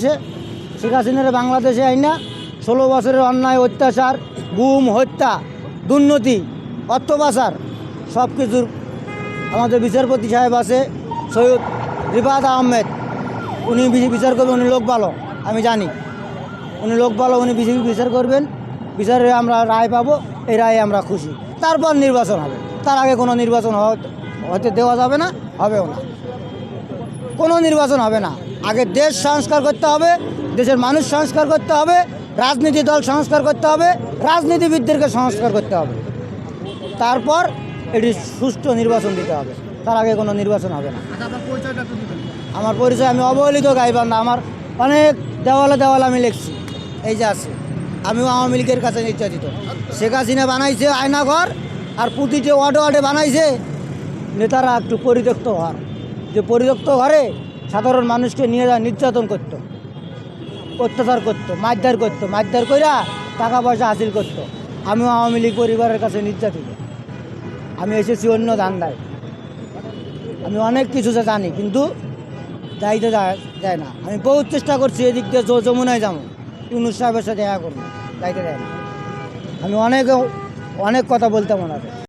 শেখ হাসিনার বাংলাদেশে আইনা 16 বছরের অন্যায় অত্যাচার, গুম, হত্যা, দুর্নীতি, অর্থ পাচার সব কিছুর আমাদের বিচারপতি সাহেব আছে সৈয়দ রিফাত আহমেদ। উনি বিচার করবেন, উনি লোক ভালো, আমি জানি উনি লোক ভালো, উনি বিচার করবেন। বিচারে আমরা রায় পাবো, এই রায়ে আমরা খুশি। তারপর নির্বাচন হবে, তার আগে কোনো নির্বাচন হতে দেওয়া যাবে না, হবেও না। কোনো নির্বাচন হবে না। আগে দেশ সংস্কার করতে হবে, দেশের মানুষ সংস্কার করতে হবে, রাজনীতি দল সংস্কার করতে হবে, রাজনীতিবিদদেরকে সংস্কার করতে হবে, তারপর এটি সুষ্ঠু নির্বাচন দিতে হবে। তার আগে কোনো নির্বাচন হবে না। আমার পরিচয়, আমি অবহেলিত গাইবান্ধা। আমার অনেক দেওয়ালে দেওয়ালে আমি লিখছি, এই যে আছে। আমিও আওয়ামী লীগের কাছে নির্যাতিত। শেখ হাসিনা বানাইছে আয়নাঘর, আর প্রতিটি ওয়ার্ডে ওয়ার্ডে বানাইছে নেতারা একটু পরিত্যক্ত ঘর, যে পরিত্যক্ত ঘরে সাধারণ মানুষকে নিয়ে যা নির্যাতন করত, অত্যাচার করতো, মারধর কইরা টাকা পয়সা হাসিল করতো। আমিও আওয়ামী লীগ পরিবারের কাছে নির্যাতিত। আমি এসেছি অন্য ধান্দায়। আমি অনেক কিছু জানি, কিন্তু যাইতে যায় না। আমি বহুত চেষ্টা করছি এদিক দিয়ে যমুনায় যাবো, ইউনুস সাহেবের সাথে দেখা করবো, যাইতে দেয় না। আমি অনেক কথা বলতাম ওনাকে।